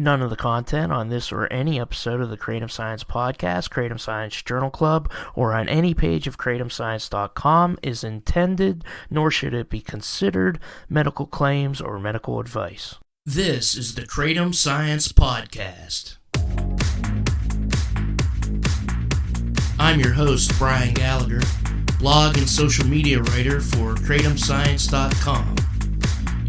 None of the content on this or any episode of the Kratom Science Podcast, Kratom Science Journal Club, or on any page of kratomscience.com is intended, nor should it be considered, medical claims or medical advice. This is the Kratom Science Podcast. I'm your host, Brian Gallagher, blog and social media writer for kratomscience.com.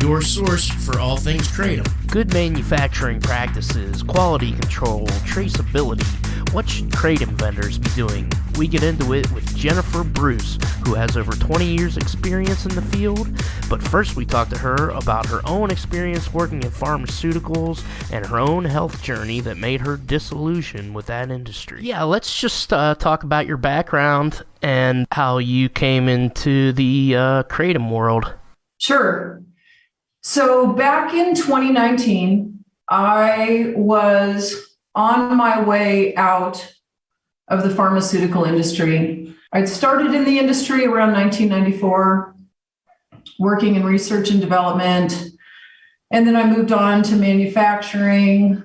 Your source for all things kratom. Good manufacturing practices, quality control, traceability. What should kratom vendors be doing? We get into it with Jennifer Bruce, who has over 20 years experience in the field. But first we talk to her about her own experience working in pharmaceuticals and her own health journey that made her disillusioned with that industry. Yeah, let's just talk about your background and how you came into the kratom world. Sure. So back in 2019, I was on my way out of the pharmaceutical industry. I'd started in the industry around 1994, working in research and development. And then I moved on to manufacturing,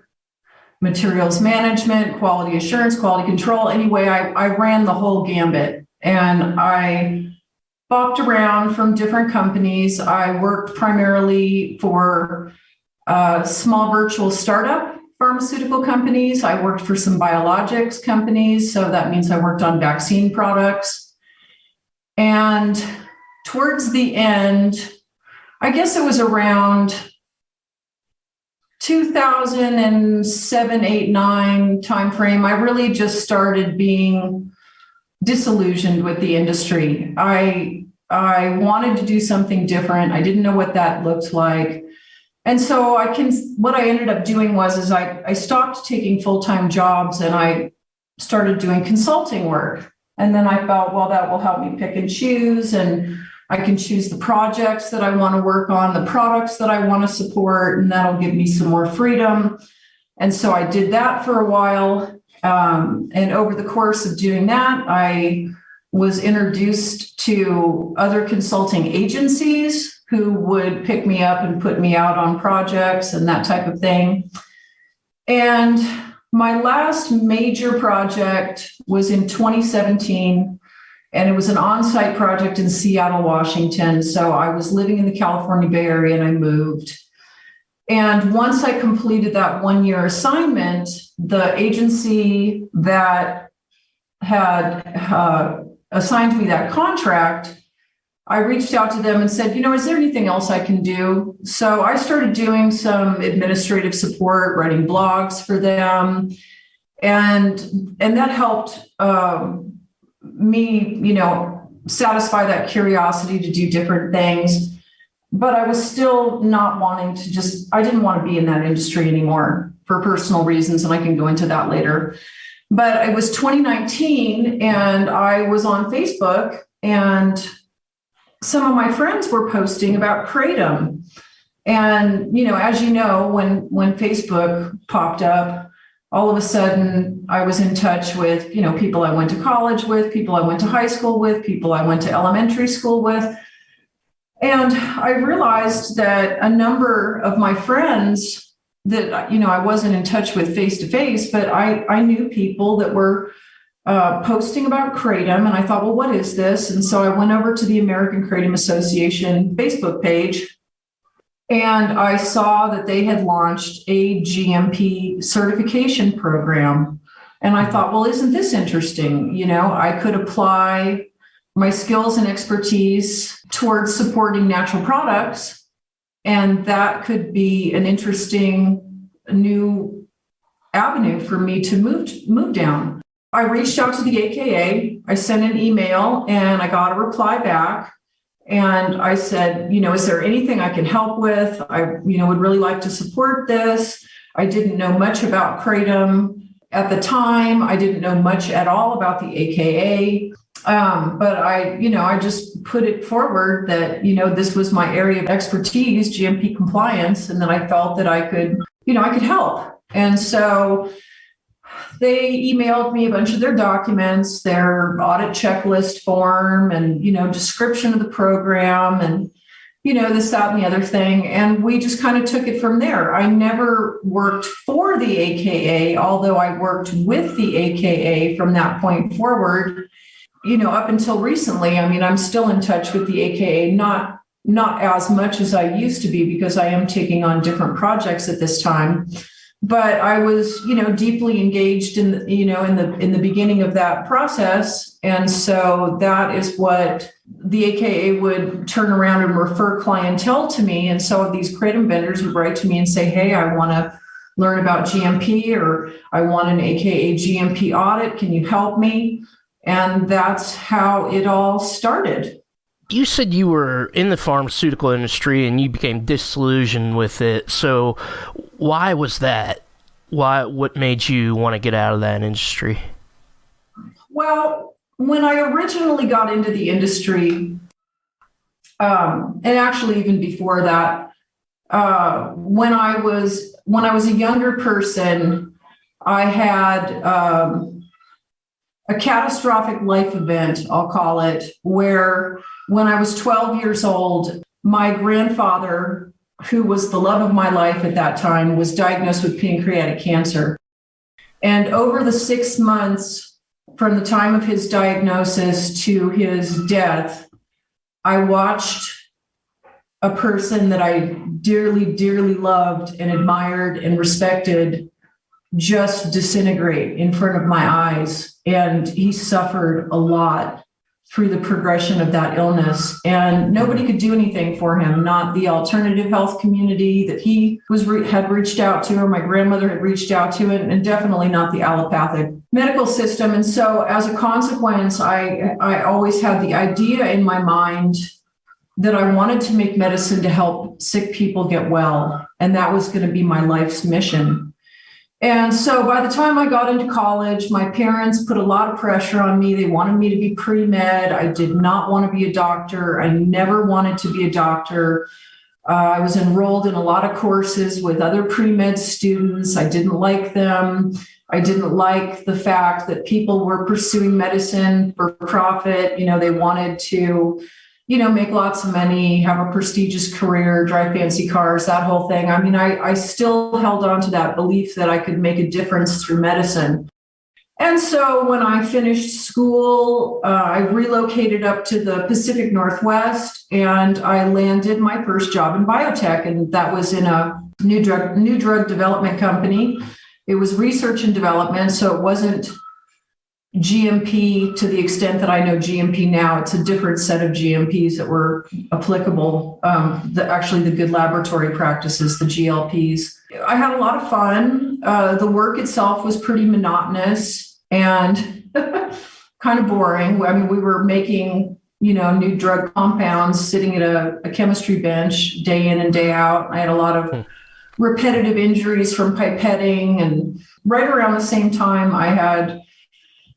materials management, quality assurance, quality control. Anyway, I ran the whole gambit, and I bopped around from different companies. I worked primarily for small virtual startup pharmaceutical companies. I worked for some biologics companies. So that means I worked on vaccine products. And towards the end, I guess it was around 2007, 8, 9 timeframe, I really just started being disillusioned with the industry. I wanted to do something different. I didn't know what that looked like. And so what I ended up doing was I stopped taking full-time jobs and I started doing consulting work. And then I thought, well, that will help me pick and choose, and I can choose the projects that I want to work on, the products that I want to support, and that'll give me some more freedom. And so I did that for a while. And over the course of doing that, I was introduced to other consulting agencies who would pick me up and put me out on projects and that type of thing. And my last major project was in 2017, and it was an on-site project in Seattle, Washington. So I was living in the California Bay Area and I moved. And once I completed that 1-year assignment, the agency that had assigned me that contract, I reached out to them and said, is there anything else I can do? So I started doing some administrative support, writing blogs for them. And that helped me, satisfy that curiosity to do different things. But I was still not wanting to I didn't want to be in that industry anymore for personal reasons, and I can go into that later. But it was 2019, and I was on Facebook, and some of my friends were posting about Kratom. And, as you know, when Facebook popped up, all of a sudden I was in touch with, people I went to college with, people I went to high school with, people I went to elementary school with. And I realized that a number of my friends that, I wasn't in touch with face to face, but I knew people that were posting about Kratom. And I thought, well, what is this? And so I went over to the American Kratom Association Facebook page, and I saw that they had launched a GMP certification program. And I thought, well, isn't this interesting? I could apply my skills and expertise towards supporting natural products, and that could be an interesting new avenue for me to move down. I reached out to the AKA. I sent an email and I got a reply back. And I said, is there anything I can help with? I, would really like to support this. I didn't know much about Kratom at the time. I didn't know much at all about the AKA. But I just put it forward that, this was my area of expertise, GMP compliance, and that I felt that I could help. And so they emailed me a bunch of their documents, their audit checklist form, and, description of the program. this, that, and the other thing. And we just kind of took it from there. I never worked for the AKA, although I worked with the AKA from that point forward, up until recently. I mean, I'm still in touch with the AKA, not as much as I used to be because I am taking on different projects at this time. But I was, deeply engaged in the beginning of that process. And so that is what the AKA would turn around and refer clientele to me. And so these Kratom vendors would write to me and say, hey, I want to learn about GMP, or I want an AKA GMP audit. Can you help me? And that's how it all started. You said you were in the pharmaceutical industry and you became disillusioned with it. So why was that? What made you want to get out of that industry? Well, when I originally got into the industry, and actually even before that, when I was a younger person, I had a catastrophic life event, I'll call it, where when I was 12 years old, my grandfather, who was the love of my life at that time, was diagnosed with pancreatic cancer. And over the 6 months from the time of his diagnosis to his death, I watched a person that I dearly, dearly loved and admired and respected just disintegrate in front of my eyes. And he suffered a lot through the progression of that illness. And nobody could do anything for him, not the alternative health community that he had reached out to, or my grandmother had reached out to, and definitely not the allopathic medical system. And so as a consequence, I always had the idea in my mind that I wanted to make medicine to help sick people get well. And that was going to be my life's mission. And so by the time I got into college, my parents put a lot of pressure on me. They wanted me to be pre-med. I did not want to be a doctor. I never wanted to be a doctor. I was enrolled in a lot of courses with other pre-med students. I didn't like them. I didn't like the fact that people were pursuing medicine for profit. They wanted to make lots of money, have a prestigious career, drive fancy cars, that whole thing. I mean, I still held on to that belief that I could make a difference through medicine. And so when I finished school, I relocated up to the Pacific Northwest, and I landed my first job in biotech. And that was in a new drug development company. It was research and development, so it wasn't GMP to the extent that I know GMP now. It's a different set of GMPs that were applicable, the good laboratory practices, the GLPs. I had a lot of fun. The work itself was pretty monotonous and kind of boring. I mean, we were making, new drug compounds, sitting at a chemistry bench day in and day out. I had a lot of repetitive injuries from pipetting. And right around the same time, I had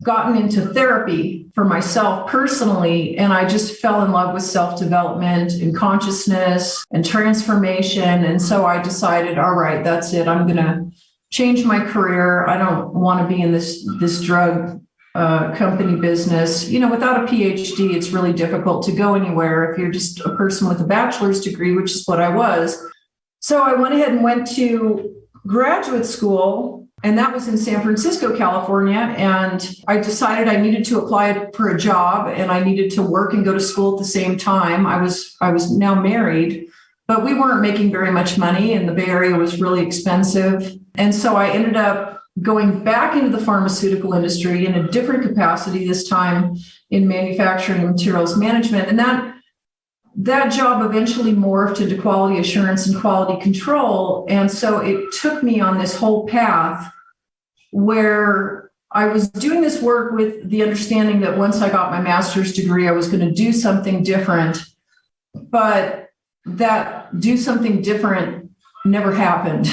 gotten into therapy for myself personally, and I just fell in love with self-development and consciousness and transformation. And so I decided, all right, that's it. I'm going to change my career. I don't want to be in this drug company business. Without a PhD, it's really difficult to go anywhere if you're just a person with a bachelor's degree, which is what I was. So I went ahead and went to graduate school, and that was in San Francisco, California. And I decided I needed to apply for a job, and I needed to work and go to school at the same time. I was now married, but we weren't making very much money, and the Bay Area was really expensive. And so I ended up going back into the pharmaceutical industry in a different capacity, this time in manufacturing and materials management. And that job eventually morphed into quality assurance and quality control. And so it took me on this whole path where I was doing this work with the understanding that once I got my master's degree, I was going to do something different. But that do something different never happened.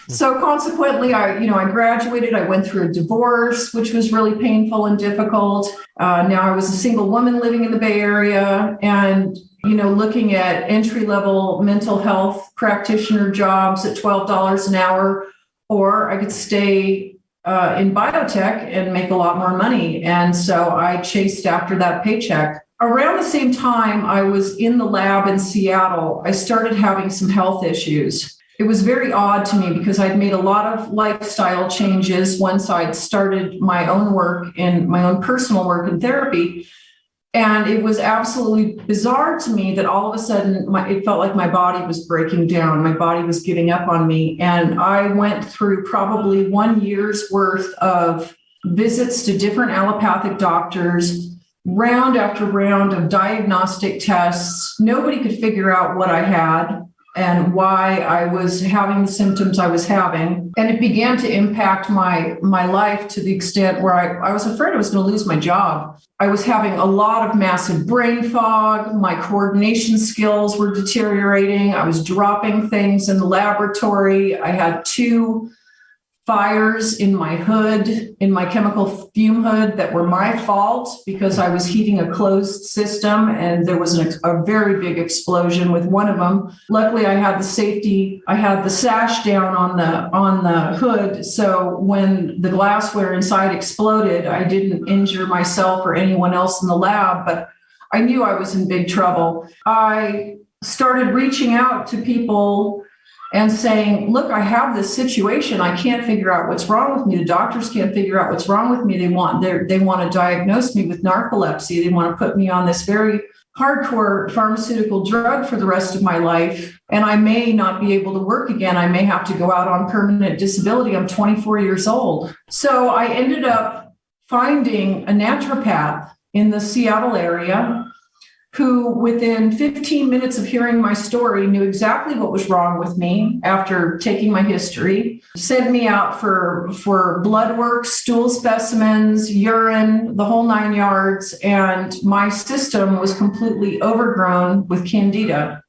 So consequently, I graduated, I went through a divorce, which was really painful and difficult. Now I was a single woman living in the Bay Area and, looking at entry-level mental health practitioner jobs at $12 an hour, or I could stay in biotech and make a lot more money. And so I chased after that paycheck. around the same time I was in the lab in Seattle, I started having some health issues. It was very odd to me because I'd made a lot of lifestyle changes once I'd started my own work and my own personal work in therapy. And it was absolutely bizarre to me that all of a sudden it felt like my body was breaking down. My body was giving up on me. And I went through probably 1 year's worth of visits to different allopathic doctors, round after round of diagnostic tests. Nobody could figure out what I had and why I was having the symptoms I was having. And it began to impact my life to the extent where I was afraid I was going to lose my job. I was having a lot of massive brain fog. My coordination skills were deteriorating. I was dropping things in the laboratory. I had 2 fires in my hood, in my chemical fume hood, that were my fault because I was heating a closed system, and there was a very big explosion with one of them. Luckily, I had the sash down on the hood, so when the glassware inside exploded, I didn't injure myself or anyone else in the lab, but I knew I was in big trouble. I started reaching out to people and saying, look, I have this situation. I can't figure out what's wrong with me. The doctors can't figure out what's wrong with me. They want to diagnose me with narcolepsy. They want to put me on this very hardcore pharmaceutical drug for the rest of my life. And I may not be able to work again. I may have to go out on permanent disability. I'm 24 years old. So I ended up finding a naturopath in the Seattle area who, within 15 minutes of hearing my story, knew exactly what was wrong with me after taking my history, sent me out for blood work, stool specimens, urine, the whole 9 yards, and my system was completely overgrown with candida.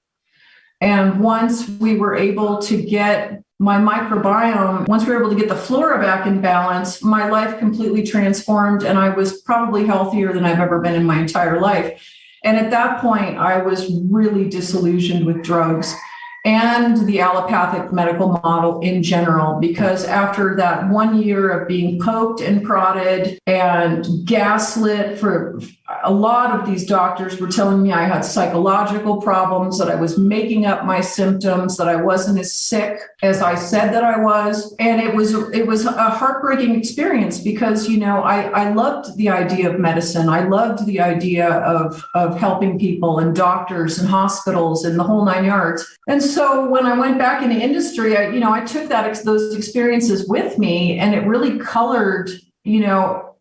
And once we were able to get my microbiome, once we were able to get the flora back in balance, my life completely transformed, and I was probably healthier than I've ever been in my entire life. And at that point, I was really disillusioned with drugs and the allopathic medical model in general, because after that 1 year of being poked and prodded and gaslit, for a lot of these doctors were telling me I had psychological problems, that I was making up my symptoms, that I wasn't as sick as I said that I was. And it was a heartbreaking experience because, I loved the idea of medicine. I loved the idea of helping people and doctors and hospitals and the whole 9 yards. And so when I went back into industry, I took those experiences with me, and it really colored,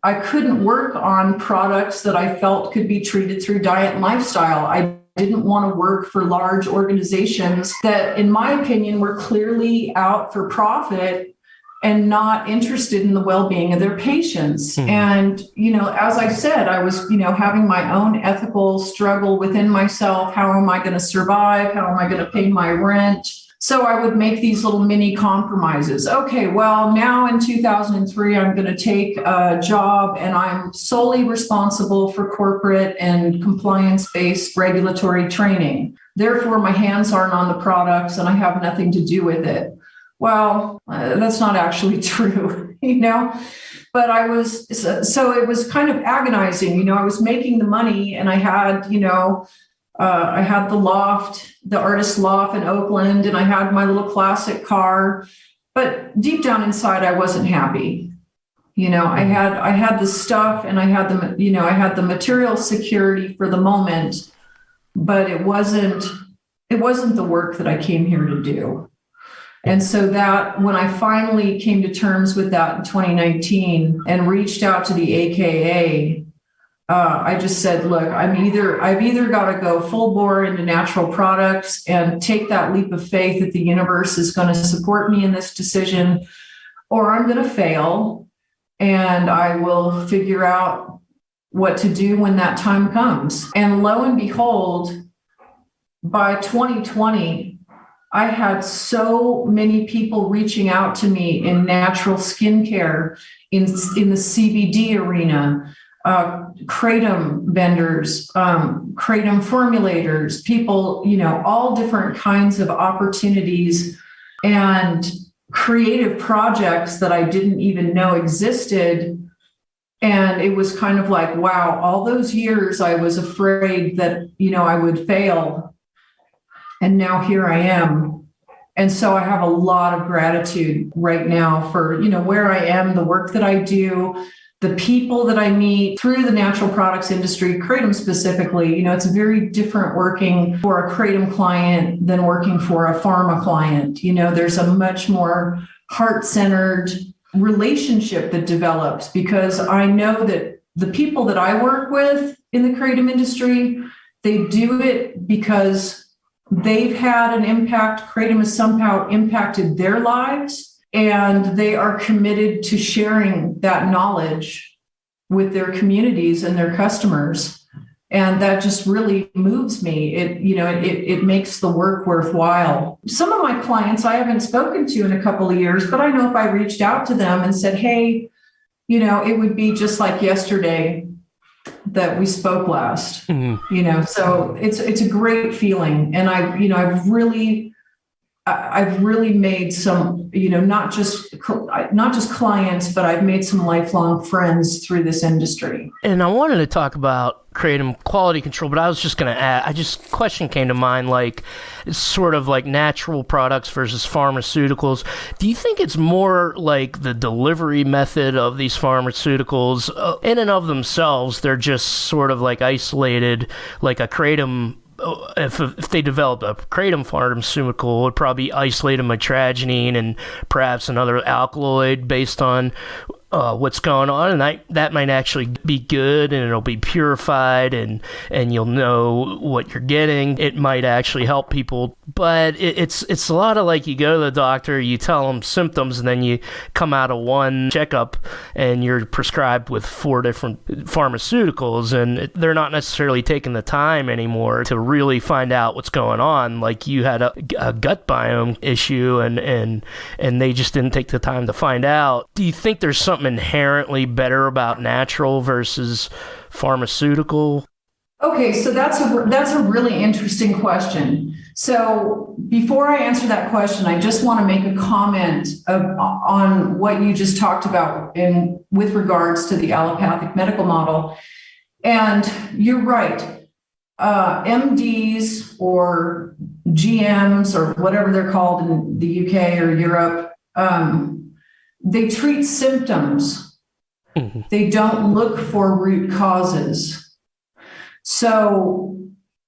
I couldn't work on products that I felt could be treated through diet and lifestyle. I didn't want to work for large organizations that, in my opinion, were clearly out for profit and not interested in the well-being of their patients. Mm-hmm. And, as I said, I was, having my own ethical struggle within myself. How am I going to survive? How am I going to pay my rent? So I would make these little mini compromises. Okay, well, now in 2003, I'm going to take a job and I'm solely responsible for corporate and compliance-based regulatory training. Therefore, my hands aren't on the products and I have nothing to do with it. Well, that's not actually true, but so it was kind of agonizing. I was making the money and I had, I had the loft, the artist loft in Oakland, and I had my little classic car, but deep down inside, I wasn't happy. I had the stuff and I had the material security for the moment, but it wasn't the work that I came here to do. And so that when I finally came to terms with that in 2019 and reached out to the AKA, I just said, look, I've either got to go full bore into natural products and take that leap of faith that the universe is going to support me in this decision, or I'm going to fail and I will figure out what to do when that time comes. And lo and behold, by 2020, I had so many people reaching out to me in natural skincare, in the CBD arena, Kratom vendors, Kratom formulators, people, all different kinds of opportunities and creative projects that I didn't even know existed. And it was kind of like, wow, all those years I was afraid that, I would fail. And now here I am. And so I have a lot of gratitude right now for, where I am, the work that I do, the people that I meet through the natural products industry, Kratom specifically. It's very different working for a Kratom client than working for a pharma client. There's a much more heart-centered relationship that develops, because I know that the people that I work with in the Kratom industry, they do it because they've had an impact. Kratom has somehow impacted their lives, and they are committed to sharing that knowledge with their communities and their customers. And that just really moves me. It makes the work worthwhile. Some of my clients I haven't spoken to in a couple of years, but I know if I reached out to them and said, hey, it would be just like yesterday that we spoke last. Mm-hmm. So it's a great feeling. And I've really made some, not just clients, but I've made some lifelong friends through this industry. And I wanted to talk about Kratom quality control, but I was just going to add, question came to mind, like it's sort of like natural products versus pharmaceuticals. Do you think it's more like the delivery method of these pharmaceuticals in and of themselves? They're just sort of like isolated, like a Kratom. If they developed a Kratom pharmaceutical, it would probably isolate a mitragynine and perhaps another alkaloid based on what's going on, and that might actually be good, and it'll be purified, and you'll know what you're getting. It might actually help people, but it's a lot of like you go to the doctor, you tell them symptoms, and then you come out of one checkup and you're prescribed with 4 different pharmaceuticals, and they're not necessarily taking the time anymore to really find out what's going on. Like you had a gut biome issue, and they just didn't take the time to find out. Do you think there's something inherently better about natural versus pharmaceutical? Okay, so that's a really interesting question. So before I answer that question, I just want to make a comment on what you just talked about with regards to the allopathic medical model. And you're right. MDs or GMs or whatever they're called in the UK or Europe, they treat symptoms. Mm-hmm. They don't look for root causes. So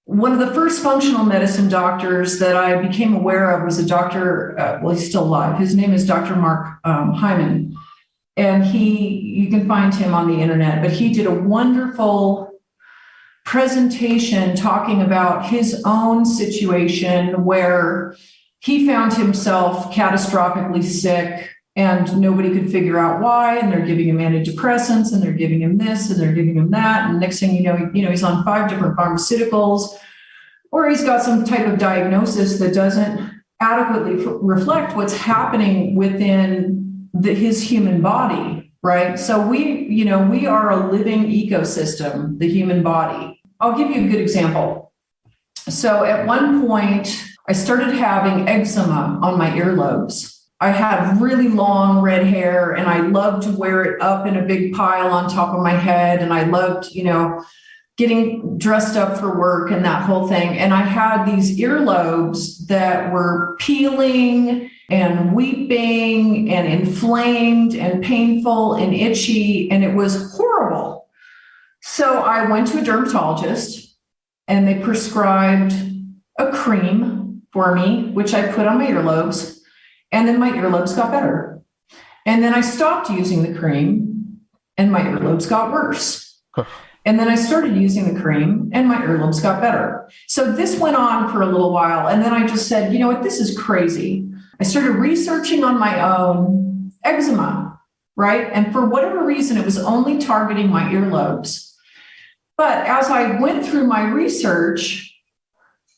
one of the first functional medicine doctors that I became aware of was a doctor, he's still alive. His name is Dr. Mark Hyman. And you can find him on the internet, but he did a wonderful presentation talking about his own situation where he found himself catastrophically sick, and nobody could figure out why. And they're giving him antidepressants, and they're giving him this, and they're giving him that. And next thing you know, he's on 5 different pharmaceuticals, or he's got some type of diagnosis that doesn't adequately reflect what's happening within his human body, right? So we are a living ecosystem, the human body. I'll give you a good example. So at one point, I started having eczema on my earlobes. I had really long red hair, and I loved to wear it up in a big pile on top of my head. And I loved, getting dressed up for work and that whole thing. And I had these earlobes that were peeling and weeping and inflamed and painful and itchy, and it was horrible. So I went to a dermatologist, and they prescribed a cream for me, which I put on my earlobes. And then my earlobes got better. And then I stopped using the cream, and my earlobes got worse. And then I started using the cream, and my earlobes got better. So this went on for a little while. And then I just said, you know what, this is crazy. I started researching on my own eczema, right? And for whatever reason, it was only targeting my earlobes. But as I went through my research,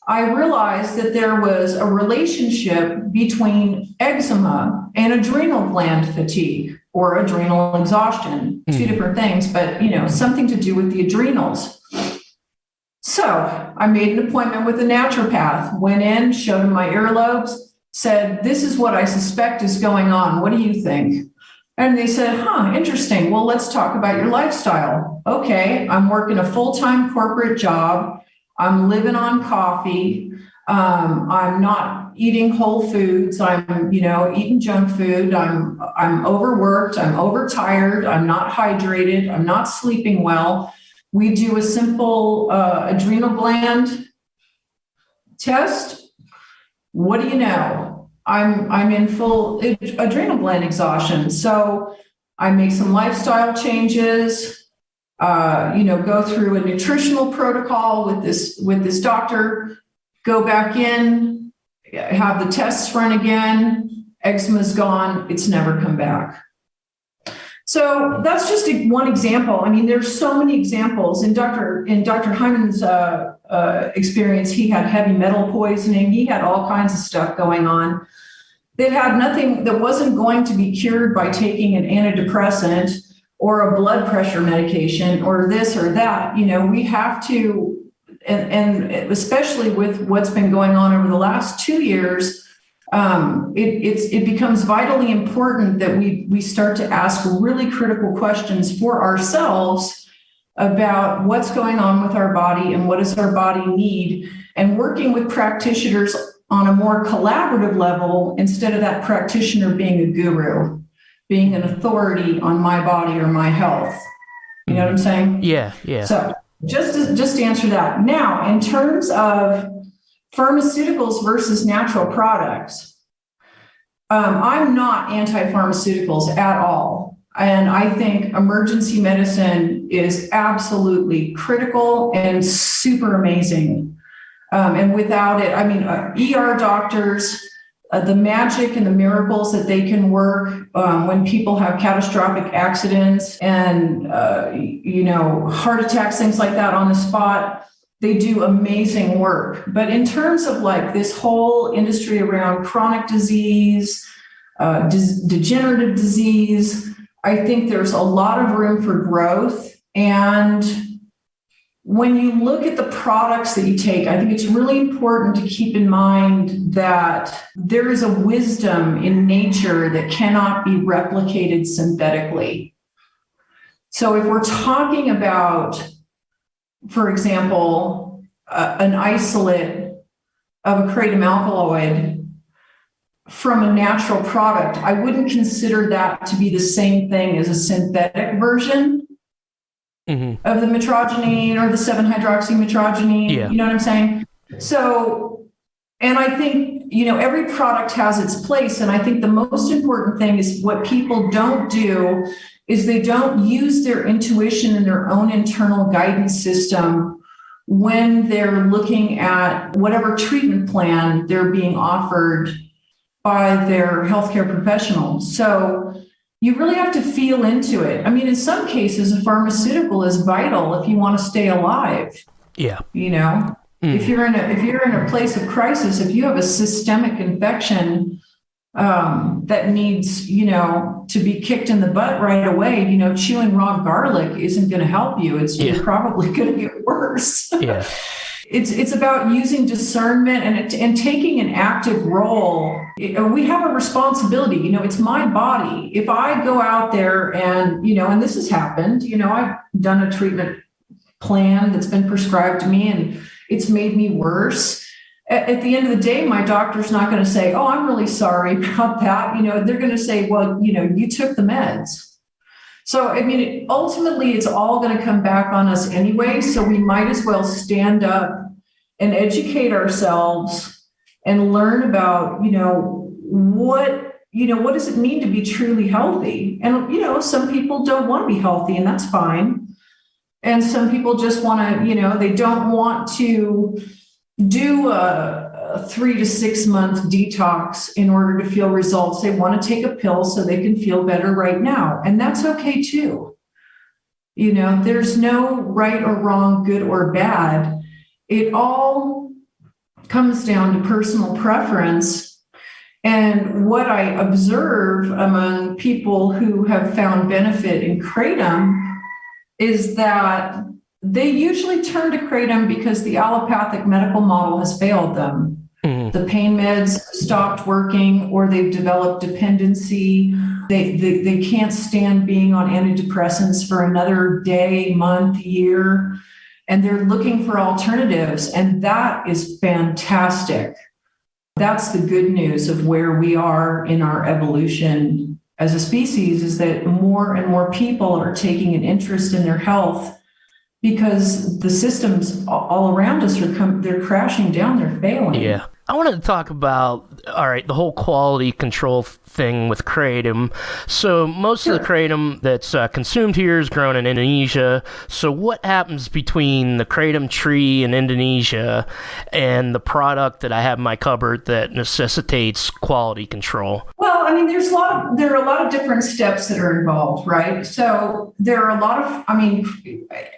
I realized that there was a relationship between eczema and adrenal gland fatigue or adrenal exhaustion, 2 different things, but something to do with the adrenals. So I made an appointment with a naturopath, went in, showed him my earlobes, said, this is what I suspect is going on. What do you think? And they said, interesting. Well, let's talk about your lifestyle. Okay, I'm working a full-time corporate job. I'm living on coffee. I'm not eating whole foods. I'm, eating junk food. I'm overworked. I'm overtired. I'm not hydrated. I'm not sleeping well. We do a simple adrenal gland test. What do you know? I'm in full adrenal gland exhaustion. So I make some lifestyle changes, go through a nutritional protocol with this doctor, go back in, have the tests run again, eczema's gone, it's never come back. So that's just one example. I mean, there's so many examples. In Dr. Hyman's experience, he had heavy metal poisoning. He had all kinds of stuff going on that had nothing, that wasn't going to be cured by taking an antidepressant or a blood pressure medication or this or that. We have to, and especially with what's been going on over the last 2 years, it becomes vitally important that we start to ask really critical questions for ourselves about what's going on with our body and what does our body need, and working with practitioners on a more collaborative level instead of that practitioner being a guru, being an authority on my body or my health. You know what I'm saying? Yeah. So just to answer that. Now, in terms of pharmaceuticals versus natural products, I'm not anti-pharmaceuticals at all. And I think emergency medicine is absolutely critical and super amazing. And without it, ER doctors, the magic and the miracles that they can work when people have catastrophic accidents and, heart attacks, things like that on the spot, they do amazing work. But in terms of like this whole industry around chronic disease, degenerative disease, I think there's a lot of room for growth. And when you look at the products that you take, I think it's really important to keep in mind that there is a wisdom in nature that cannot be replicated synthetically. So if we're talking about, for example, an isolate of a kratom alkaloid from a natural product, I wouldn't consider that to be the same thing as a synthetic version of the mitragynine or the 7-hydroxymitragynine. Yeah. You know what I'm saying? So, and I think, every product has its place. And I think the most important thing is what people don't do is they don't use their intuition and their own internal guidance system when they're looking at whatever treatment plan they're being offered by their healthcare professional. So you really have to feel into it. I mean, in some cases, a pharmaceutical is vital if you want to stay alive. Yeah. If you're in a place of crisis, if you have a systemic infection that needs, to be kicked in the butt right away, chewing raw garlic isn't going to help you. You're probably going to get worse. Yeah. It's about using discernment and taking an active role. We have a responsibility. It's my body. If I go out there and, and this has happened, I've done a treatment plan that's been prescribed to me and it's made me worse. At the end of the day, my doctor's not going to say, "Oh, I'm really sorry about that." They're going to say, "Well, you took the meds." So, ultimately, it's all going to come back on us anyway. So we might as well stand up and educate ourselves and learn about, what does it mean to be truly healthy? And, some people don't want to be healthy, and that's fine. And some people just want to, they don't want to do a 3 to 6 month detox in order to feel results. They want to take a pill so they can feel better right now. And that's okay too. There's no right or wrong, good or bad. It all comes down to personal preference. And what I observe among people who have found benefit in kratom is that they usually turn to kratom because the allopathic medical model has failed them. The pain meds stopped working, or they've developed dependency. They can't stand being on antidepressants for another day, month, year, and they're looking for alternatives. And that is fantastic. That's the good news of where we are in our evolution as a species, is that more and more people are taking an interest in their health because the systems all around us they're crashing down, they're failing. Yeah. I wanted to talk about, all right, the whole quality control thing with Kratom. So most of the Kratom that's consumed here is grown in Indonesia. So what happens between the Kratom tree in Indonesia and the product that I have in my cupboard that necessitates quality control? Well, I mean, there are a lot of different steps that are involved, right? So there are a lot of, I mean,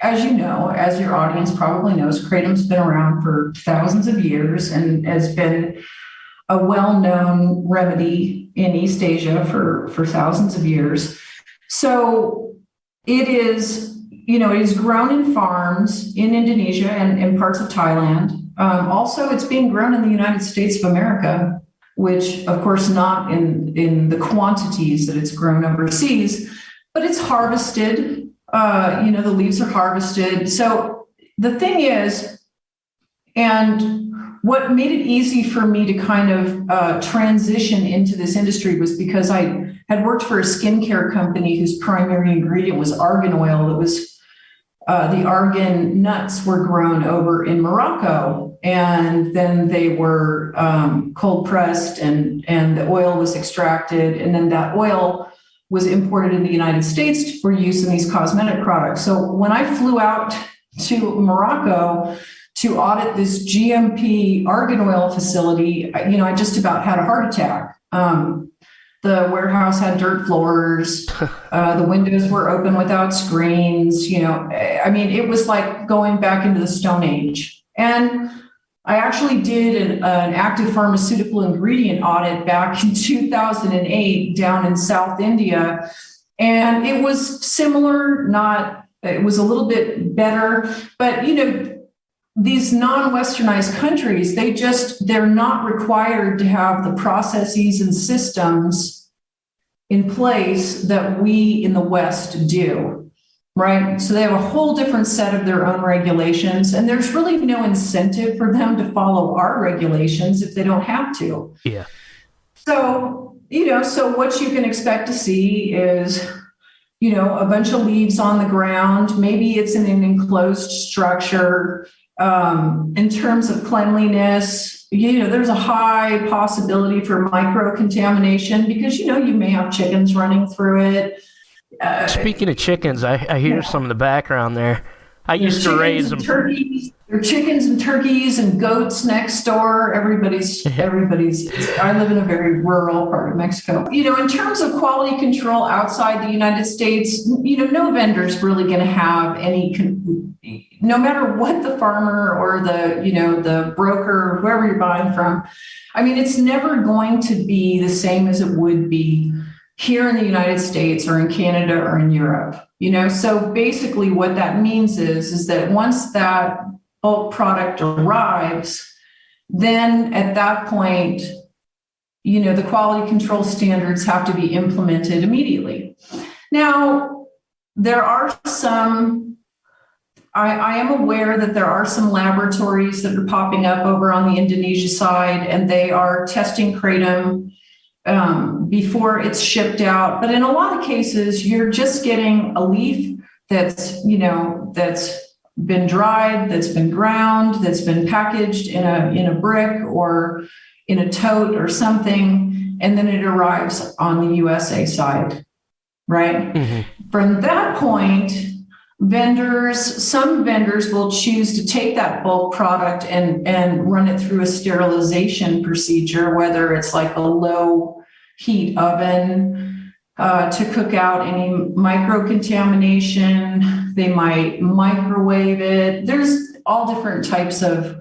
as you know, as your audience probably knows, Kratom's been around for thousands of years and has been a well-known remedy in East Asia for thousands of years. So it is, it is grown in farms in Indonesia and in parts of Thailand. Also, it's being grown in the United States of America, which of course not in the quantities that it's grown overseas, but it's harvested. The leaves are harvested. So the thing is, and what made it easy for me to kind of transition into this industry was because I had worked for a skincare company whose primary ingredient was argan oil. It was the argan nuts were grown over in Morocco, and then they were cold pressed, and the oil was extracted, and then that oil was imported in the United States for use in these cosmetic products. So when I flew out to Morocco to audit this GMP argan oil facility, I just about had a heart attack. The warehouse had dirt floors. The windows were open without screens. It was like going back into the Stone Age. And I actually did an active pharmaceutical ingredient audit back in 2008 down in South India. And it was similar, it was a little bit better, but these non-Westernized countries, they're not required to have the processes and systems in place that we in the West do, right? So they have a whole different set of their own regulations, and there's really no incentive for them to follow our regulations if they don't have to. Yeah. So, so what you can expect to see is, a bunch of leaves on the ground. Maybe it's in an enclosed structure. In terms of cleanliness, there's a high possibility for micro-contamination because, you may have chickens running through it. Speaking of chickens, I hear some of the background there. I used to raise them. Turkeys. There are chickens and turkeys and goats next door. Everybody's, I live in a very rural part of Mexico. In terms of quality control outside the United States, no vendor's really going to have any, no matter what the farmer or the broker, or whoever you're buying from. It's never going to be the same as it would be here in the United States or in Canada or in Europe. So basically what that means is that once that bulk product arrives, then at that point, the quality control standards have to be implemented immediately. Now, there are some, I am aware that there are some laboratories that are popping up over on the Indonesia side, and they are testing Kratom before it's shipped out. But in a lot of cases, you're just getting a leaf that's been dried, that's been ground, that's been packaged in a brick or in a tote or something, and then it arrives on the USA side, right? Mm-hmm. From that point, some vendors will choose to take that bulk product and run it through a sterilization procedure, whether it's like a low heat oven to cook out any microcontamination. They might microwave it. There's all different types of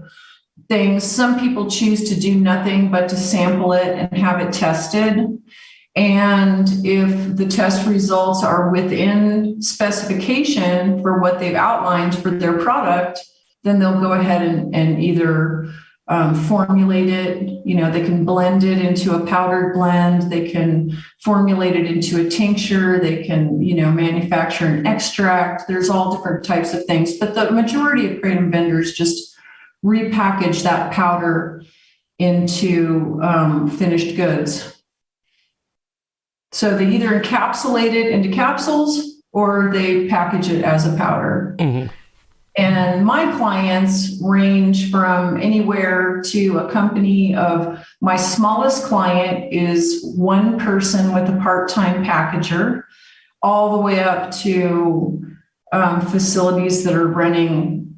things. Some people choose to do nothing but to sample it and have it tested. And if the test results are within specification for what they've outlined for their product, then they'll go ahead and either formulate it. They can blend it into a powdered blend. They can formulate it into a tincture. They can, manufacture an extract. There's all different types of things. But the majority of Kratom vendors just repackage that powder into finished goods. So they either encapsulate it into capsules or they package it as a powder. Mm-hmm. And my clients range from anywhere to a company of, my smallest client is one person with a part-time packager, all the way up to facilities that are running,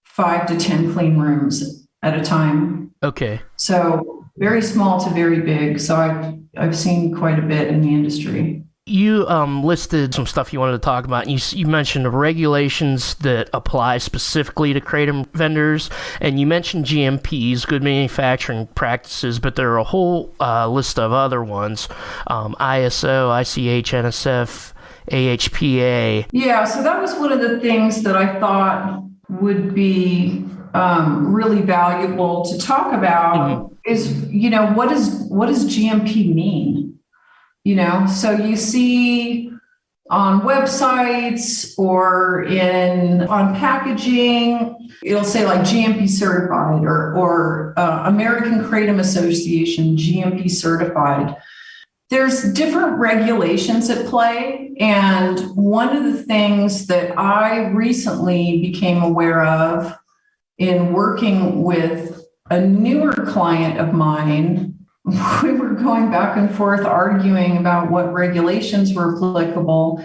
5 to 10 clean rooms at a time. Okay. So very small to very big. So I've seen quite a bit in the industry. You listed some stuff you wanted to talk about. You mentioned regulations that apply specifically to Kratom vendors, and you mentioned GMPs, good manufacturing practices, but there are a whole list of other ones, ISO, ICH, NSF, AHPA. Yeah, so that was one of the things that I thought would be really valuable to talk about. Mm-hmm. Is, what does GMP mean? So you see on websites or on packaging, it'll say like GMP certified or American Kratom Association GMP certified. There's different regulations at play. And one of the things that I recently became aware of in working with a newer client of mine, we were going back and forth arguing about what regulations were applicable.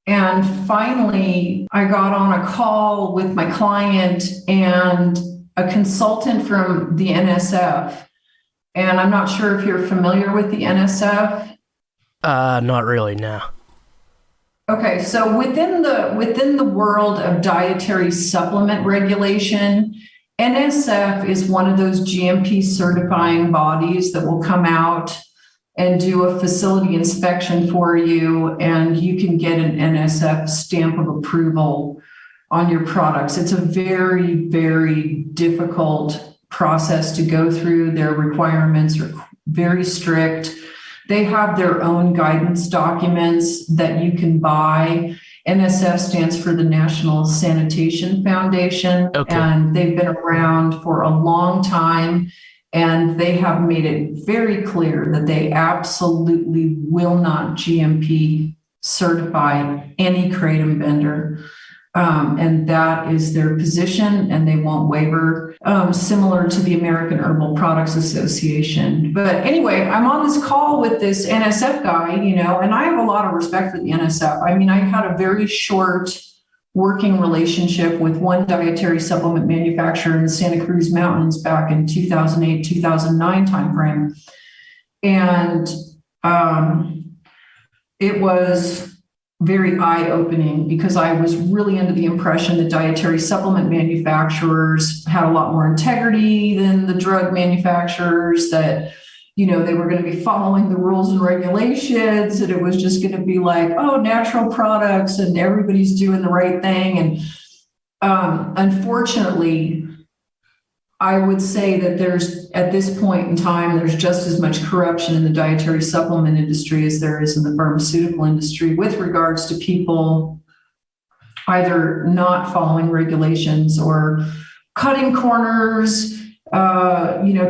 And finally, I got on a call with my client and a consultant from the NSF. And I'm not sure if you're familiar with the NSF. Not really, no. Okay, so within the world of dietary supplement regulation, NSF is one of those GMP certifying bodies that will come out and do a facility inspection for you, and you can get an NSF stamp of approval on your products. It's a very, very difficult process to go through. Their requirements are very strict. They have their own guidance documents that you can buy. NSF stands for the National Sanitation Foundation, okay. And they've been around for a long time, and they have made it very clear that they absolutely will not GMP certify any Kratom vendor. And that is their position, and they won't waver, similar to the American Herbal Products Association. But anyway, I'm on this call with this NSF guy, and I have a lot of respect for the NSF. I mean, I had a very short working relationship with one dietary supplement manufacturer in the Santa Cruz Mountains back in 2008, 2009 timeframe. And it was very eye-opening because I was really under the impression that dietary supplement manufacturers had a lot more integrity than the drug manufacturers, that, they were going to be following the rules and regulations, and it was just going to be like, oh, natural products and everybody's doing the right thing. And unfortunately, I would say that at this point in time, there's just as much corruption in the dietary supplement industry as there is in the pharmaceutical industry with regards to people either not following regulations or cutting corners,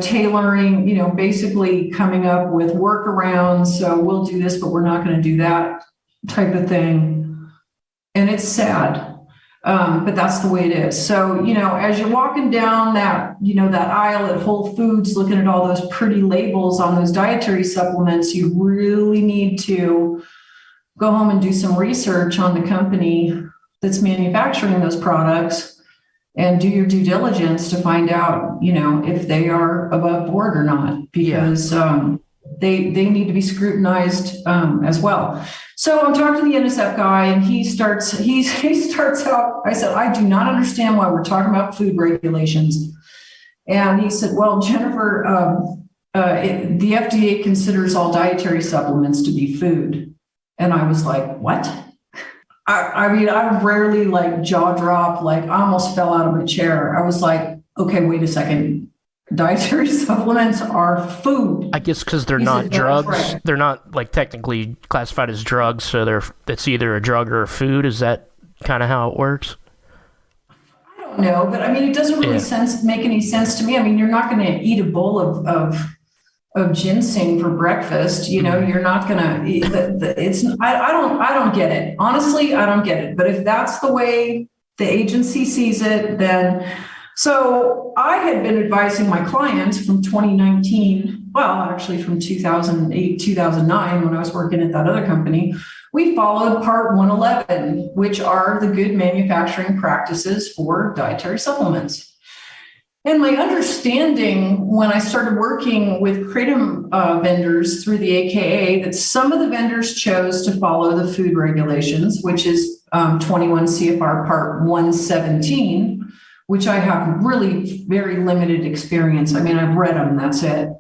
tailoring, basically coming up with workarounds. So we'll do this, but we're not going to do that type of thing. And it's sad. But that's the way it is. So, as you're walking down that aisle at Whole Foods, looking at all those pretty labels on those dietary supplements, you really need to go home and do some research on the company that's manufacturing those products and do your due diligence to find out, if they are above board or not, because they need to be scrutinized as well. So I'm talking to the NSF guy, and he starts out, I said, I do not understand why we're talking about food regulations. And he said, well, Jennifer, the FDA considers all dietary supplements to be food. And I was like, what? I mean, I rarely jaw drop, I almost fell out of my chair. I was like, okay, wait a second. Dietary supplements are food. I guess because they're not drugs. Right. They're not like technically classified as drugs, so it's either a drug or a food. Is that kind of how it works? I don't know, but I mean, it doesn't really make any sense to me. I mean, you're not going to eat a bowl of ginseng for breakfast. You know, you're not going to eat it's, I don't get it. Honestly, I don't get it. But if that's the way the agency sees it, then, so I had been advising my clients from 2019, well, actually from 2008, 2009, when I was working at that other company. We followed Part 111, which are the good manufacturing practices for dietary supplements. And my understanding when I started working with Kratom vendors through the AKA, that some of the vendors chose to follow the food regulations, which is 21 CFR Part 117, which I have really very limited experience. I mean, I've read them, that's it.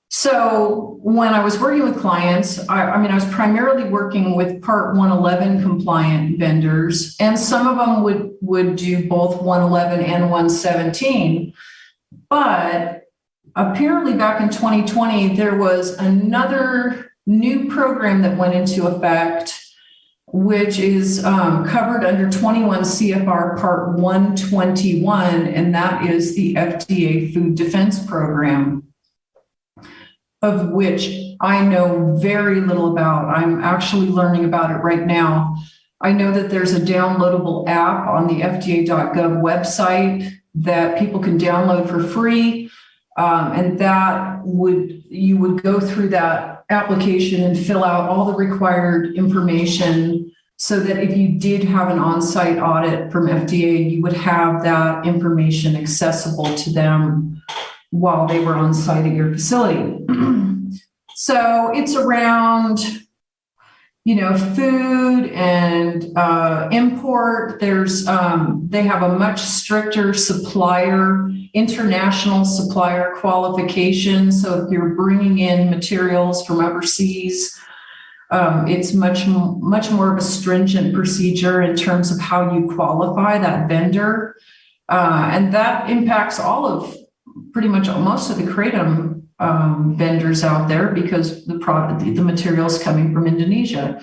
So when I was working with clients, I was primarily working with Part 111 compliant vendors, and some of them would do both 111 and 117. But apparently back in 2020, there was another new program that went into effect, which is covered under 21 CFR Part 121, and that is the FDA Food Defense Program, of which I know very little about. I'm actually learning about it right now. I know that there's a downloadable app on the FDA.gov website that people can download for free, and you would go through that application and fill out all the required information so that if you did have an on-site audit from FDA, you would have that information accessible to them while they were on site at your facility. So it's around, food and import. They have a much stricter international supplier qualification. So if you're bringing in materials from overseas, it's much more of a stringent procedure in terms of how you qualify that vendor. And that impacts pretty much most of the Kratom vendors out there, because the material's coming from Indonesia.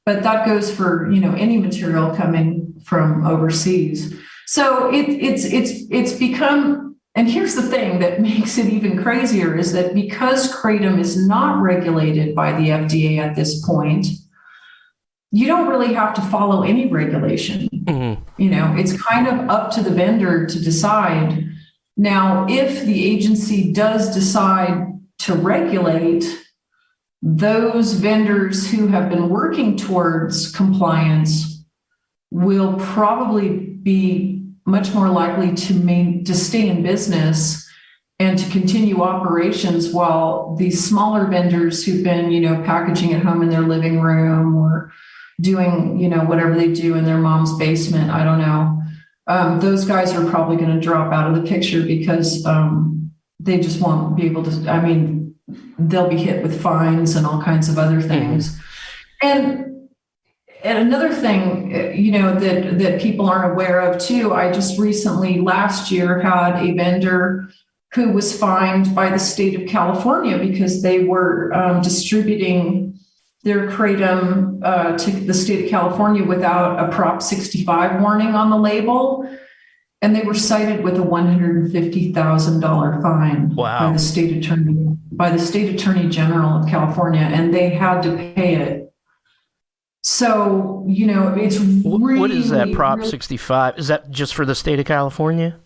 But that goes for any material coming from overseas. So it's become, and here's the thing that makes it even crazier, is that because Kratom is not regulated by the FDA at this point, you don't really have to follow any regulation. Mm-hmm. It's kind of up to the vendor to decide. Now, if the agency does decide to regulate, those vendors who have been working towards compliance will probably be much more likely to stay in business and to continue operations, while these smaller vendors who've been, packaging at home in their living room or doing, whatever they do in their mom's basement, I don't know. Those guys are probably going to drop out of the picture because they just won't be able to, they'll be hit with fines and all kinds of other things. Mm-hmm. And another thing, that people aren't aware of too, I just recently last year had a vendor who was fined by the state of California because they were distributing their Kratom to the state of California without a Prop 65 warning on the label. And they were cited with a $150,000 fine. Wow. by the state attorney general of California, and they had to pay it. So, it's really... What is that Prop 65? Is that just for the state of California?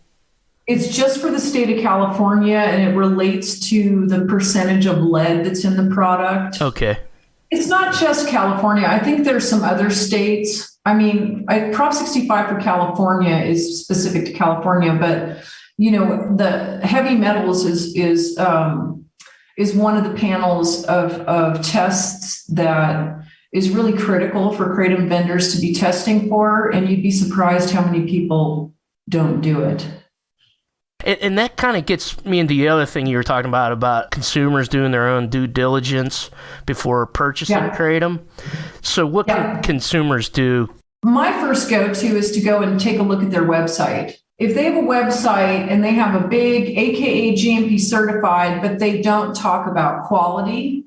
It's just for the state of California, and it relates to the percentage of lead that's in the product. Okay. It's not just California. I think there's some other states. Prop 65 for California is specific to California, but the heavy metals is one of the panels of tests that is really critical for Kratom vendors to be testing for, and you'd be surprised how many people don't do it. And that kind of gets me into the other thing you were talking about consumers doing their own due diligence before purchasing Kratom. So what can consumers do? My first go-to is to go and take a look at their website. if they have a website and they have a big AKA GMP certified, but they don't talk about quality,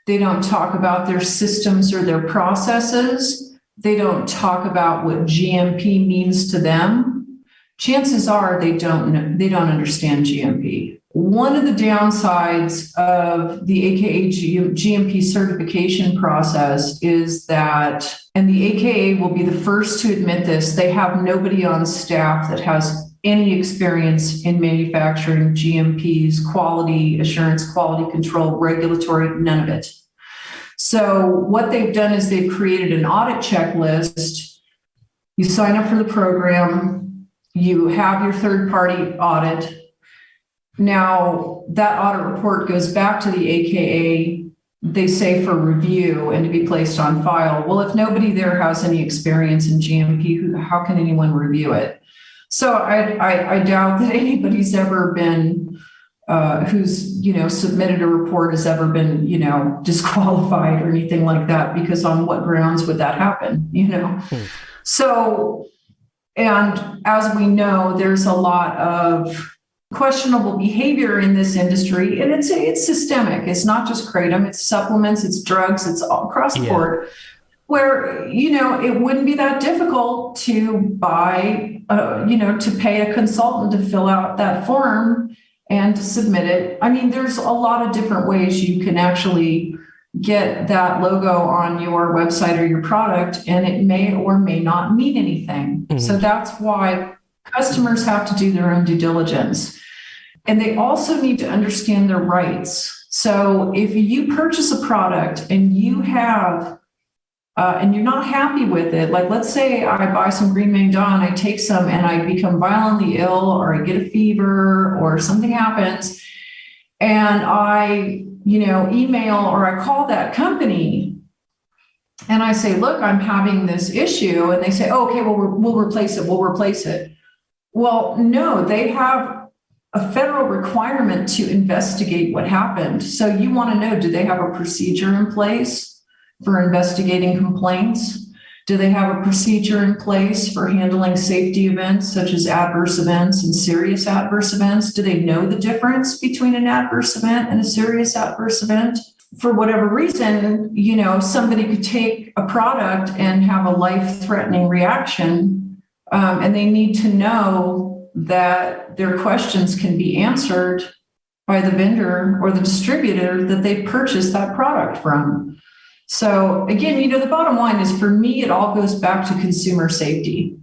they don't talk about their systems or their processes, they don't talk about what GMP means to them, chances are they don't understand GMP. One of the downsides of the AKA GMP certification process is that, and the AKA will be the first to admit this, they have nobody on staff that has any experience in manufacturing GMPs, quality assurance, quality control, regulatory, none of it. So what they've done is they've created an audit checklist. You sign up for the program, you have your third-party audit. Now, that audit report goes back to the AKA, they say for review and to be placed on file. Well, if nobody there has any experience in GMP, how can anyone review it? So I doubt that anybody's ever been, who's, submitted a report has ever been, disqualified or anything like that, because on what grounds would that happen, So, and as we know, there's a lot of questionable behavior in this industry, and it's systemic. It's not just Kratom, it's supplements, it's drugs, it's all across the board, where, it wouldn't be that difficult to buy, to pay a consultant to fill out that form and to submit it. I mean, there's a lot of different ways you can actually get that logo on your website or your product, and it may or may not mean anything. Mm-hmm. So that's why customers have to do their own due diligence. And they also need to understand their rights. So if you purchase a product and you have, and you're not happy with it, like let's say I buy some green Mangdong, I take some and I become violently ill, or I get a fever or something happens, and I, email or I call that company and I say, look, I'm having this issue. And they say, oh, okay, well, we'll replace it. We'll replace it. Well, no, they have a federal requirement to investigate what happened. So you want to know, do they have a procedure in place for investigating complaints? Do they have a procedure in place for handling safety events such as adverse events and serious adverse events? Do they know the difference between an adverse event and a serious adverse event? For whatever reason, somebody could take a product and have a life-threatening reaction, and they need to know that their questions can be answered by the vendor or the distributor that they purchased that product from. So again, the bottom line is, for me, it all goes back to consumer safety,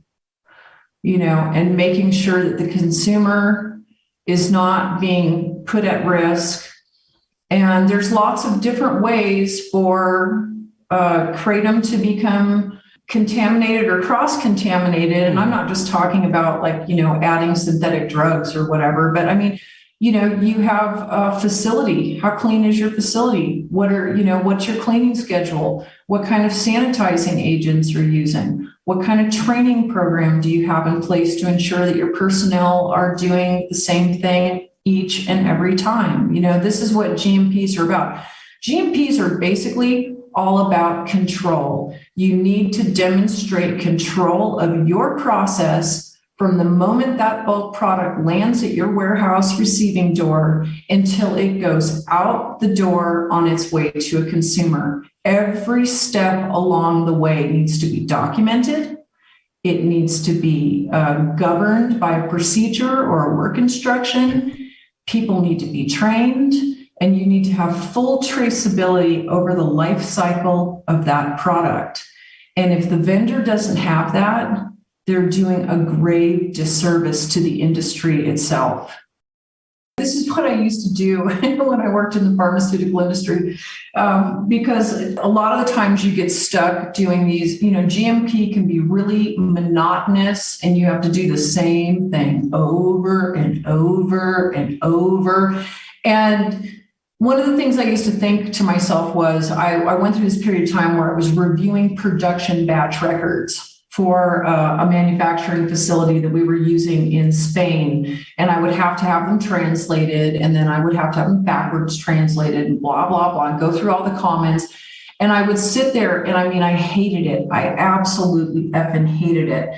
and making sure that the consumer is not being put at risk. And there's lots of different ways for Kratom to become contaminated or cross-contaminated. And I'm not just talking about adding synthetic drugs or whatever, but I mean, you have a facility. How clean is your facility? What's your cleaning schedule? What kind of sanitizing agents you're using? What kind of training program do you have in place to ensure that your personnel are doing the same thing each and every time? This is what GMPs are about. GMPs are basically all about control. You need to demonstrate control of your process from the moment that bulk product lands at your warehouse receiving door until it goes out the door on its way to a consumer. Every step along the way needs to be documented. It needs to be governed by a procedure or a work instruction. People need to be trained, and you need to have full traceability over the life cycle of that product. And if the vendor doesn't have that, they're doing a grave disservice to the industry itself. This is what I used to do when I worked in the pharmaceutical industry, because a lot of the times you get stuck doing these, GMP can be really monotonous, and you have to do the same thing over and over and over. And one of the things I used to think to myself was, I went through this period of time where I was reviewing production batch records for a manufacturing facility that we were using in Spain. And I would have to have them translated, and then I would have to have them backwards translated, and blah, blah, blah, and go through all the comments. And I would sit there and I hated it. I absolutely effing hated it.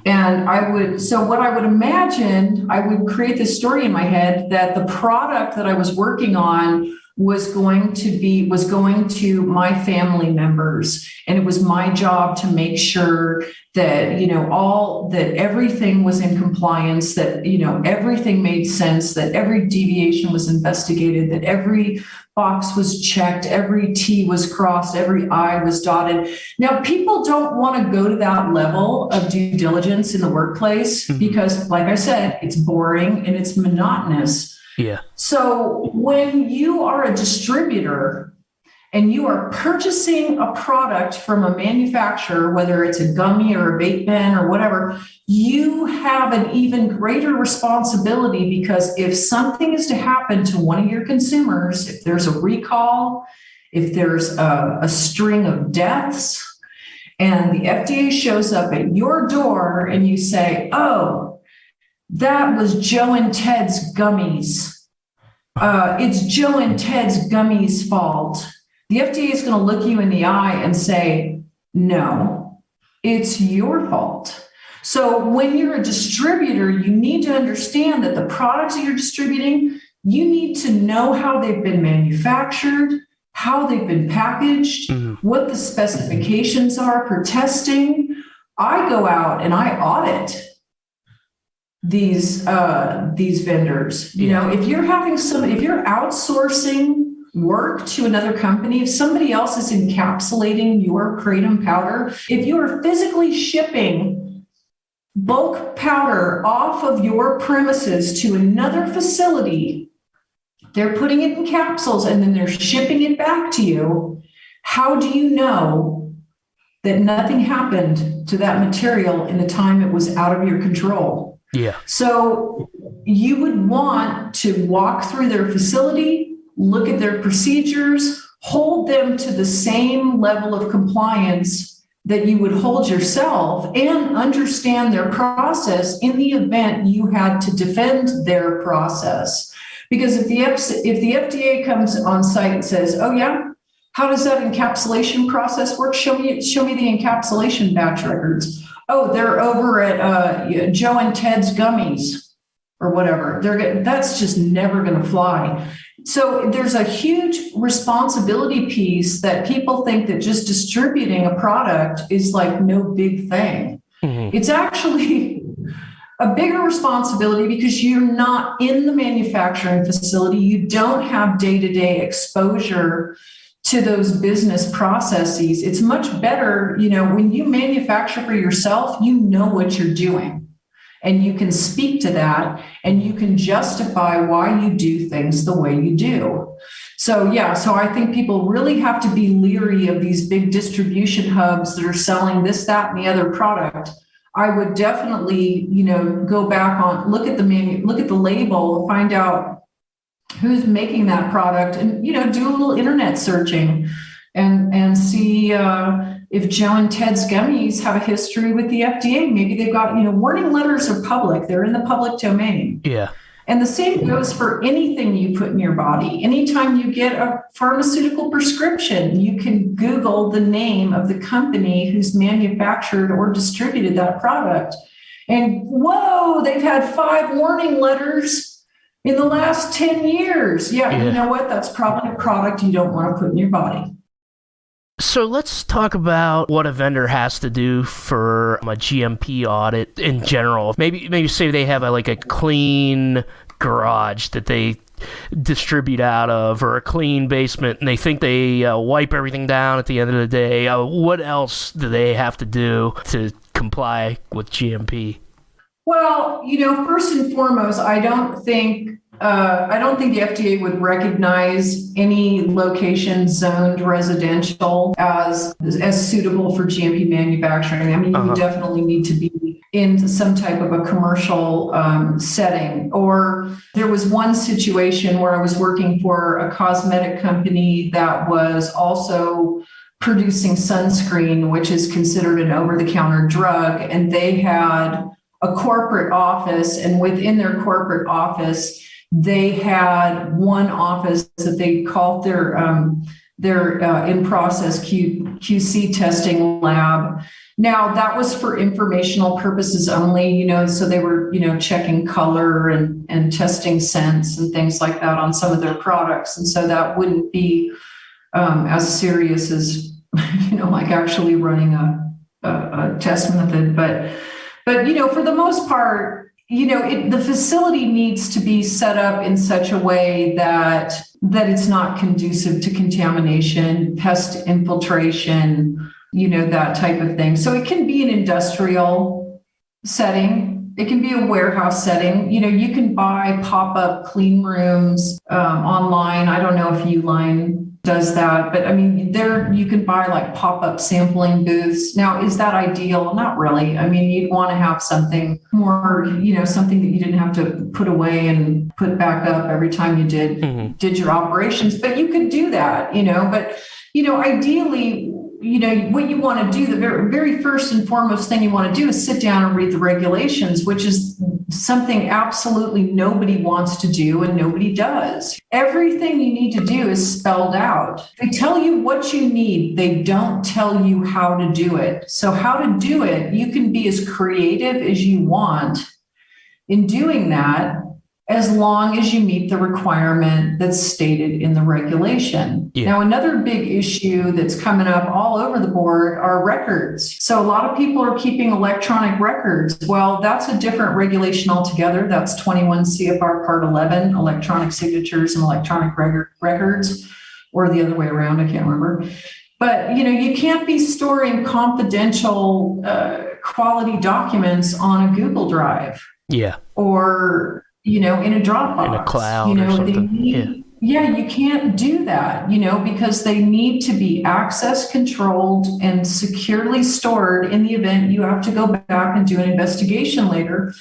And so what I would imagine, I would create this story in my head that the product that I was working on was going to my family members. And it was my job to make sure that, that everything was in compliance, that, everything made sense, that every deviation was investigated, that every box was checked, every T was crossed, every I was dotted. Now, people don't want to go to that level of due diligence in the workplace because, like I said, it's boring and it's monotonous. Yeah. So when you are a distributor and you are purchasing a product from a manufacturer, whether it's a gummy or a vape pen or whatever, you have an even greater responsibility, because if something is to happen to one of your consumers, if there's a recall, if there's a string of deaths, and the FDA shows up at your door and you say, oh, that was Joe and Ted's gummies. It's Joe and Ted's gummies' fault. The FDA is going to look you in the eye and say, no, it's your fault. So when you're a distributor, you need to understand that the products that you're distributing, you need to know how they've been manufactured, how they've been packaged, what the specifications are for testing. I go out and I audit these vendors. If you're outsourcing work to another company, if somebody else is encapsulating your Kratom powder, if you are physically shipping bulk powder off of your premises to another facility, they're putting it in capsules and then they're shipping it back to you. How do you know that nothing happened to that material in the time it was out of your control? Yeah. So you would want to walk through their facility, look at their procedures, hold them to the same level of compliance that you would hold yourself, and understand their process in the event you had to defend their process. Because if the FDA comes on site and says, oh yeah, how does that encapsulation process work? Show me the encapsulation batch records. Oh, they're over at Joe and Ted's gummies or whatever. That's just never going to fly. So there's a huge responsibility piece that people think that just distributing a product is like no big thing. It's actually a bigger responsibility because you're not in the manufacturing facility. You don't have day-to-day exposure to those business processes. It's much better, when you manufacture for yourself, you know what you're doing and you can speak to that and you can justify why you do things the way you do. So I think people really have to be leery of these big distribution hubs that are selling this, that, and the other product. I would definitely, go back on, look at the label, find out who's making that product, and do a little internet searching and see if Joe and Ted's gummies have a history with the FDA. Maybe they've got, warning letters are public, they're in the public domain. Yeah. And the same goes for anything you put in your body. Anytime you get a pharmaceutical prescription, you can Google the name of the company who's manufactured or distributed that product. And whoa, they've had 5 warning letters in the last 10 years. Yeah, you know what? That's probably a product you don't want to put in your body. So let's talk about what a vendor has to do for a GMP audit in general. Maybe say they have a clean garage that they distribute out of, or a clean basement, and they think they wipe everything down at the end of the day. What else do they have to do to comply with GMP? Well, first and foremost, I don't think the FDA would recognize any location zoned residential as suitable for GMP manufacturing. I mean, you would definitely need to be in some type of a commercial setting. Or there was one situation where I was working for a cosmetic company that was also producing sunscreen, which is considered an over-the-counter drug, and they had a corporate office, and within their corporate office, they had one office that they called their in-process QC testing lab. Now, that was for informational purposes only, so they were, checking color and testing scents and things like that on some of their products. And so that wouldn't be as serious as, like actually running a test method. But for the most part, the facility needs to be set up in such a way that it's not conducive to contamination, pest infiltration, that type of thing. So it can be an industrial setting. It can be a warehouse setting. You can buy pop-up clean rooms online. I don't know if Uline does that, but I mean, there you can buy like pop-up sampling booths. Now, is that ideal? Not really. I mean, you'd want to have something more, something that you didn't have to put away and put back up every time you did your operations, but you could do that, but, ideally, what you want to do, the very, very first and foremost thing you want to do is sit down and read the regulations, which is something absolutely nobody wants to do and nobody does. Everything you need to do is spelled out. They tell you what you need. They don't tell you how to do it. So how to do it, you can be as creative as you want in doing that, as long as you meet the requirement that's stated in the regulation. Yeah. Now, another big issue that's coming up all over the board are records. So a lot of people are keeping electronic records. Well, that's a different regulation altogether. That's 21 CFR Part 11, electronic signatures and electronic records, or the other way around, I can't remember. But, you can't be storing confidential quality documents on a Google Drive. Yeah. Or in a Dropbox, in a cloud or something. You can't do that, because they need to be access controlled and securely stored. In the event you have to go back and do an investigation later,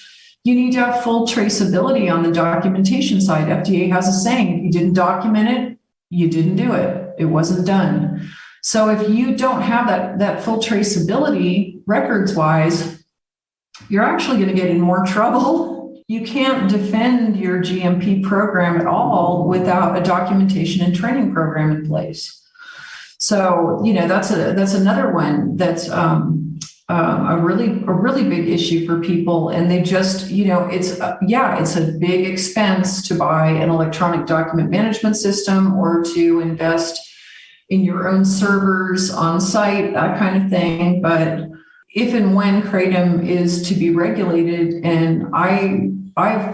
you need to have full traceability on the documentation side. FDA has a saying, if you didn't document it, you didn't do it. It wasn't done. So if you don't have that full traceability records wise, you're actually going to get in more trouble. You can't defend your GMP program at all without a documentation and training program in place. So, that's another one that's a really big issue for people. And they just, it's a big expense to buy an electronic document management system or to invest in your own servers on site, that kind of thing. But if and when Kratom is to be regulated, and I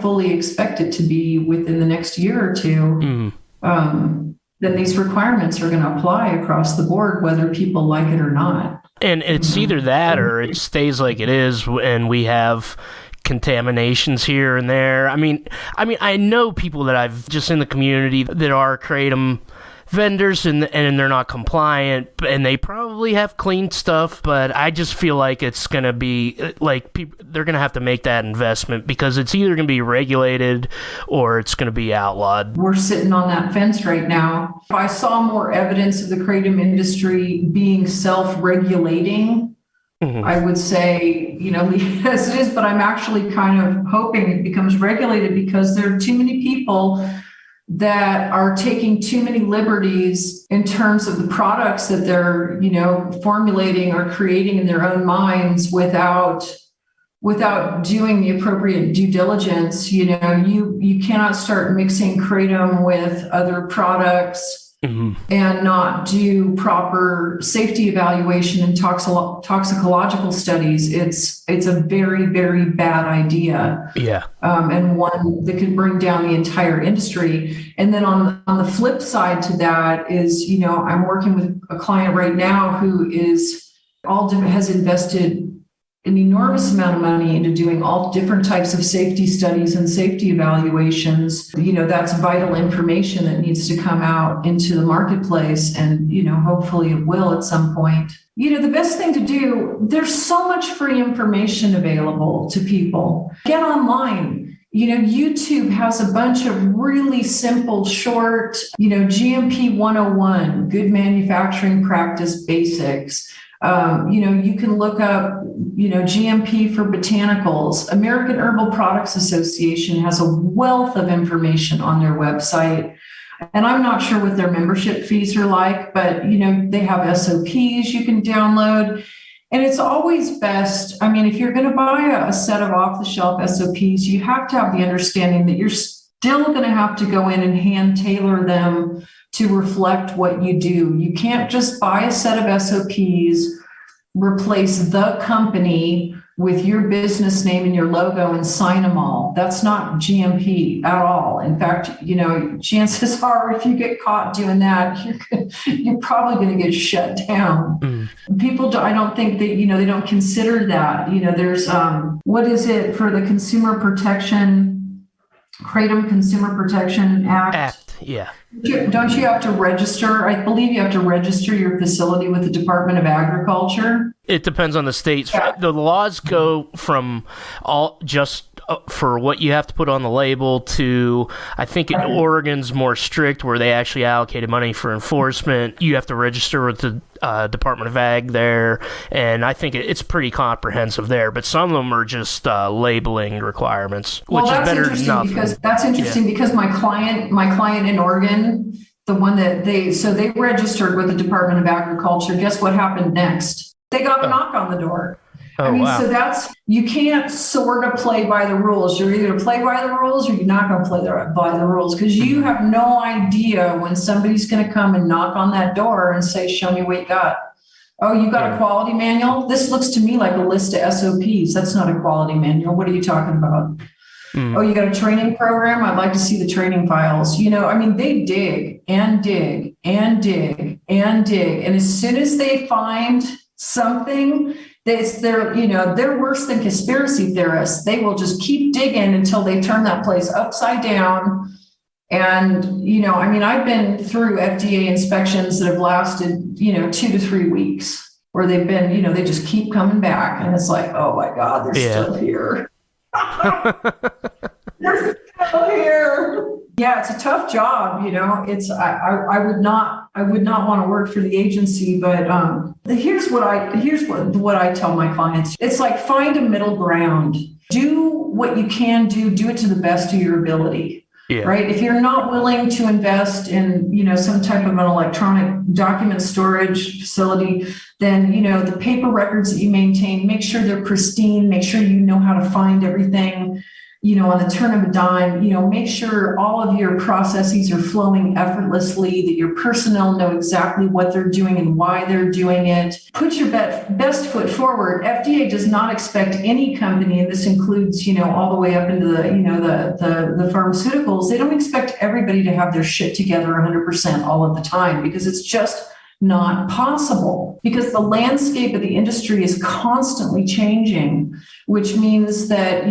fully expect it to be within the next year or two, then these requirements are going to apply across the board, whether people like it or not. And it's either that or it stays like it is, and we have contaminations here and there. I mean, I know people that I've just in the community that are Kratom vendors and they're not compliant, and they probably have clean stuff, but I just feel like it's going to be like they're going to have to make that investment, because it's either going to be regulated or it's going to be outlawed. We're sitting on that fence right now. If I saw more evidence of the Kratom industry being self-regulating, I would say, leave it as it is, but I'm actually kind of hoping it becomes regulated, because there are too many people that are taking too many liberties in terms of the products that they're, formulating or creating in their own minds without doing the appropriate due diligence. You cannot start mixing Kratom with other products and not do proper safety evaluation and toxicological studies. It's a very, very bad idea. Yeah. And one that could bring down the entire industry. And then on the flip side to that is, I'm working with a client right now who has invested an enormous amount of money into doing all different types of safety studies and safety evaluations. That's vital information that needs to come out into the marketplace, and, hopefully it will at some point. The best thing to do, there's so much free information available to people. Get online. YouTube has a bunch of really simple, short, GMP 101, good manufacturing practice basics. You can look up, GMP for botanicals. American Herbal Products Association has a wealth of information on their website. And I'm not sure what their membership fees are like, but they have SOPs you can download. And it's always best. I mean, if you're going to buy a set of off-the-shelf SOPs, you have to have the understanding that you're still going to have to go in and hand tailor them to reflect what you do. You can't just buy a set of SOPs, replace the company with your business name and your logo and sign them all. That's not GMP at all. In fact, chances are if you get caught doing that, you're probably going to get shut down. People, I don't think that, they don't consider that. There's, what is it for the Kratom Consumer Protection Act? Yeah. Don't you have to register? I believe you have to register your facility with the Department of Agriculture. It depends on the states. Yeah. The laws go from for what you have to put on the label to, I think Oregon's more strict where they actually allocated money for enforcement. You have to register with the Department of Ag there, and I think it's pretty comprehensive there. But some of them are just labeling requirements, which is better than nothing. That's interesting because my client in Oregon, the one that they registered with the Department of Agriculture. Guess what happened next? They got a knock on the door. Wow. So you can't sort of play by the rules. You're either going to play by the rules or you're not going to play by the rules because you have no idea when somebody's going to come and knock on that door and say, show me what you got. Oh, you got a quality manual? This looks to me like a list of SOPs. That's not a quality manual. What are you talking about? Oh, you got a training program? I'd like to see the training files. They dig and dig and dig and dig. And as soon as they find something, they're worse than conspiracy theorists. They will just keep digging until they turn that place upside down. And, I've been through FDA inspections that have lasted, 2 to 3 weeks where they've been, they just keep coming back. And it's like, oh my God, they're still here. They're still here. Yeah, it's a tough job. I would not want to work for the agency, but here's what I tell my clients. It's like find a middle ground. Do what you can do it to the best of your ability. Yeah. Right. If you're not willing to invest in, some type of an electronic document storage facility, then, the paper records that you maintain, make sure they're pristine, make sure you know how to find everything, on the turn of a dime, make sure all of your processes are flowing effortlessly, that your personnel know exactly what they're doing and why they're doing it. Put your best foot forward. FDA does not expect any company, and this includes, all the way up into the pharmaceuticals, they don't expect everybody to have their shit together 100% all of the time because it's just not possible because the landscape of the industry is constantly changing, which means that,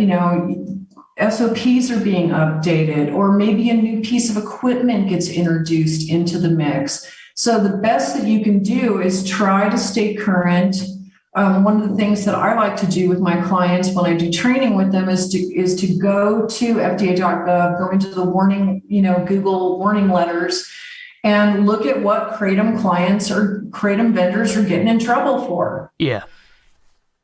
SOPs are being updated, or maybe a new piece of equipment gets introduced into the mix. So the best that you can do is try to stay current. One of the things that I like to do with my clients when I do training with them is to go to FDA.gov, go into the warning, Google warning letters, and look at what Kratom clients or Kratom vendors are getting in trouble for. Yeah.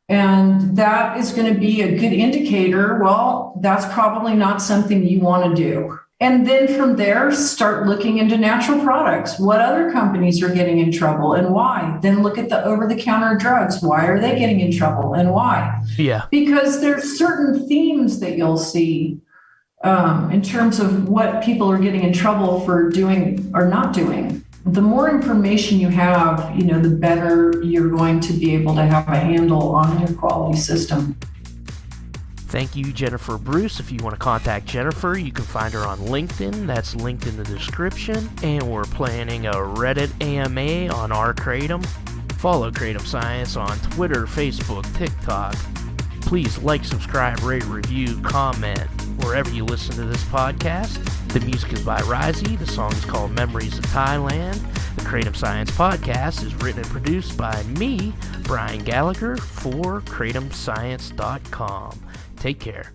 And that is going to be a good indicator. Well, that's probably not something you want to do. And then from there, start looking into natural products. What other companies are getting in trouble and why? Then look at the over-the-counter drugs. Why are they getting in trouble and why? Yeah. Because there's certain themes that you'll see in terms of what people are getting in trouble for doing or not doing. The more information you have, the better you're going to be able to have a handle on your quality system. Thank you, Jennifer Bruce. If you want to contact Jennifer, you can find her on LinkedIn. That's linked in the description. And we're planning a Reddit AMA on our Kratom. Follow Kratom Science on Twitter, Facebook, TikTok. Please like, subscribe, rate, review, comment wherever you listen to this podcast. The music is by Risey. The song is called Memories of Thailand. The Kratom Science Podcast is written and produced by me, Brian Gallagher, for KratomScience.com. Take care.